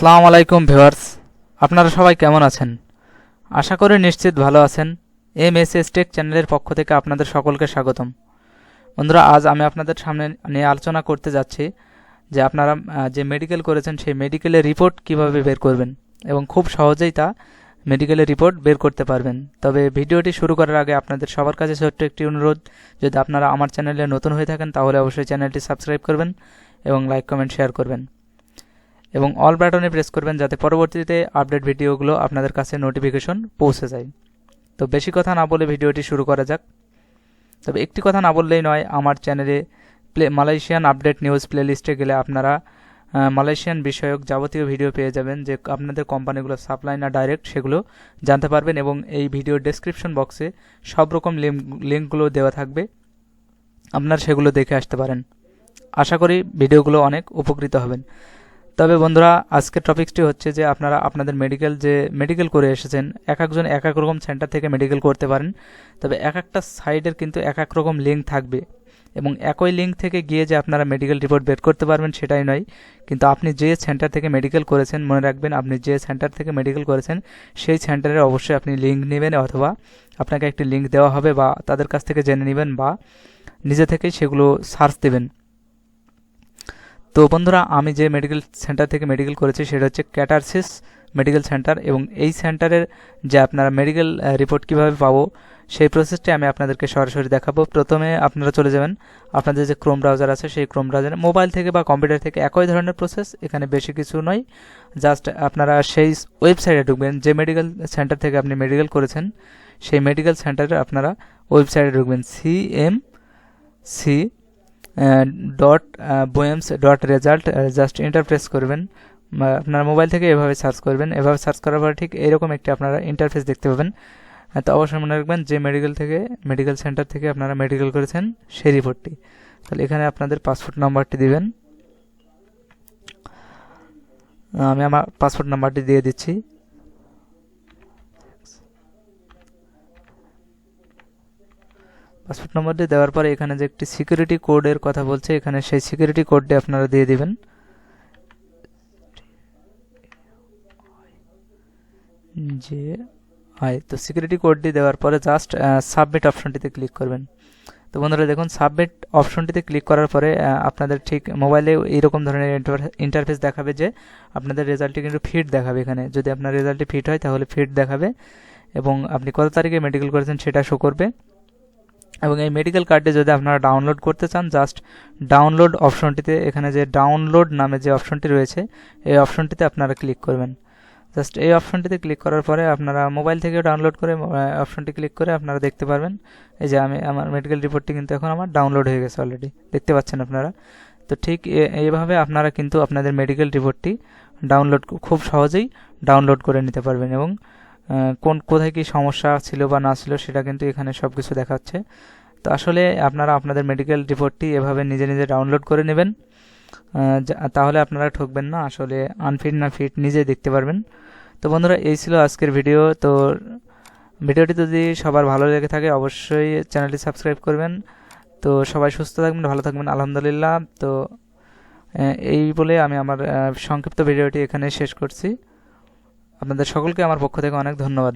আসসালামু আলাইকুম ভিউয়ার্স, আপনারা সবাই কেমন আছেন? আশা করি নিশ্চিত ভালো আছেন। এমএসএস টেক চ্যানেলের পক্ষ থেকে আপনাদের সকলকে স্বাগতম। বন্ধুরা, আজ আমি আপনাদের সামনে নিয়ে আলোচনা করতে যাচ্ছি যে আপনারা যে মেডিকেল করেছেন সেই মেডিকেলের রিপোর্ট কিভাবে বের করবেন এবং খুব সহজেই তা মেডিকেলের রিপোর্ট বের করতে পারবেন। তবে ভিডিওটি শুরু করার আগে আপনাদের সবার কাছে ছোট্ট একটি অনুরোধ, যদি আপনারা আমার চ্যানেলে নতুন হয়ে থাকেন তাহলে অবশ্যই চ্যানেলটি সাবস্ক্রাইব করবেন এবং লাইক কমেন্ট শেয়ার করবেন এবং অল বাটনে প্রেস করবেন যাতে পরবর্তীতে আপডেট ভিডিওগুলো আপনাদের কাছে নোটিফিকেশন পৌঁছে যায়। তো বেশি কথা না বলে ভিডিওটি শুরু করা যাক। তবে একটি কথা না বললেই নয়, আমার চ্যানেলে মালয়েশিয়ান আপডেট নিউজ প্লেলিস্টে গেলে আপনারা মালয়েশিয়ান বিষয়ক যাবতীয় ভিডিও পেয়ে যাবেন, যে আপনাদের কোম্পানিগুলো সাপ্লাই না ডাইরেক্ট সেগুলো জানতে পারবেন এবং এই ভিডিওর ডেসক্রিপশন বক্সে সব রকম লিঙ্কগুলো দেওয়া থাকবে, আপনারা সেগুলো দেখে আসতে পারেন। আশা করি ভিডিওগুলো অনেক উপকৃত হবেন। তবে বন্ধুরা, আজকের টপিকটি হচ্ছে যে আপনারা আপনাদের মেডিকেল করে এসেছেন, এক একজন এক এক রকম সেন্টার থেকে মেডিকেল করতে পারেন। তবে এক একটা সাইডের কিন্তু এক এক রকম লিঙ্ক থাকবে এবং একই লিঙ্ক থেকে গিয়ে যে আপনারা মেডিকেল রিপোর্ট বের করতে পারবেন সেটাই নয়, কিন্তু আপনি যে সেন্টার থেকে মেডিকেল করেছেন, মনে রাখবেন আপনি যে সেন্টার থেকে মেডিকেল করেছেন সেই সেন্টারের অবশ্যই আপনি লিঙ্ক নেবেন, অথবা আপনাকে একটি লিঙ্ক দেওয়া হবে বা তাদের কাছ থেকে জেনে নেবেন বা নিজে থেকেই সেগুলো সার্চ দেবেন। তো বন্ধুরা, আমি যে মেডিকেল সেন্টার থেকে মেডিকেল করেছি সেটা হচ্ছে chatersis মেডিকেল সেন্টার, এবং এই সেন্টারের যে আপনারা মেডিকেল রিপোর্ট কীভাবে পাবো সেই প্রসেসটি আমি আপনাদেরকে সরাসরি দেখাবো। প্রথমে আপনারা চলে যাবেন আপনাদের যে ক্রোম ব্রাউজার আছে সেই ক্রোম ব্রাউজারে, মোবাইল থেকে বা কম্পিউটার থেকে একই ধরনের প্রসেস, এখানে বেশি কিছু নয়। জাস্ট আপনারা সেই ওয়েবসাইটে ঢুকবেন যে মেডিকেল সেন্টার থেকে আপনি মেডিকেল করেছেন, সেই মেডিকেল সেন্টারে আপনারা ওয়েবসাইটে ঢুকবেন cmc.boems.result, জাস্ট ইন্টারফেস করবেন। আপনার মোবাইল থেকে এভাবে সার্চ করবেন, এভাবে সার্চ করার পরে ঠিক এরকম একটি আপনারা ইন্টারফেস দেখতে পাবেন। তো অবশ্যই মনে রাখবেন যে মেডিকেল সেন্টার থেকে আপনারা মেডিকেল করেছেন সেই রিপোর্টটি। তাহলে এখানে আপনাদের পাসপোর্ট নাম্বারটি দিবেন, আমি আমার পাসপোর্ট নাম্বারটি দিয়ে দিচ্ছি। পাসপোর্ট নম্বরটি দেওয়ার পরে এখানে যে একটি সিকিউরিটি কোডের কথা বলছে, এখানে সেই সিকিউরিটি কোডটি আপনারা দিয়ে দিবেন। তো সিকিউরিটি কোডটি দেওয়ার পরে জাস্ট সাবমিট অপশনটিতে ক্লিক করবেন। তো বন্ধুরা দেখুন, সাবমিট অপশনটিতে ক্লিক করার পরে আপনাদের ঠিক মোবাইলে এইরকম ধরনের ইন্টারফেস দেখাবে যে আপনাদের রেজাল্টটি কিন্তু ফিট দেখাবে। এখানে যদি আপনার রেজাল্টটি ফিট হয় তাহলে ফিট দেখাবে এবং আপনি কত তারিখে মেডিকেল করেছেন সেটা শো করবে। এবং এই মেডিকেল কার্ডটি যদি আপনারা ডাউনলোড করতে চান, জাস্ট ডাউনলোড অপশনটিতে, এখানে যে ডাউনলোড নামে যে অপশনটি রয়েছে এই অপশনটিতে আপনারা ক্লিক করবেন। জাস্ট এই অপশনটিতে ক্লিক করার পরে আপনারা মোবাইল থেকে ডাউনলোড করে অপশনটি ক্লিক করে আপনারা দেখতে পারবেন এই যে আমার মেডিকেল রিপোর্টটি কিন্তু এখন আমার ডাউনলোড হয়ে গেছে, অলরেডি দেখতে পাচ্ছেন আপনারা। তো ঠিক এইভাবে আপনারা কিন্তু আপনাদের মেডিকেল রিপোর্টটি খুব সহজেই ডাউনলোড করে নিতে পারবেন এবং কোথায় কি সমস্যা ছিল বা না ছিল সেটা কিন্তু এখানে সব কিছু দেখাচ্ছে। তো আসলে আপনারা আপনাদের মেডিকেল রিপোর্টটি এভাবে নিজে নিজে ডাউনলোড করে নেবেন, তাহলে আপনারা ঠকবেন না, আসলে আনফিট না ফিট নিজেই দেখতে পারবেন। তো বন্ধুরা, এই ছিল আজকের ভিডিও। তো ভিডিওটি যদি সবার ভালো লেগে থাকে অবশ্যই চ্যানেলটি সাবস্ক্রাইব করবেন। তো সবাই সুস্থ থাকবেন, ভালো থাকবেন, আলহামদুলিল্লাহ। তো এই বলে আমি আমার সংক্ষিপ্ত ভিডিওটি এখানে শেষ করছি। আপনাদের সকলকে আমার পক্ষ থেকে অনেক ধন্যবাদ।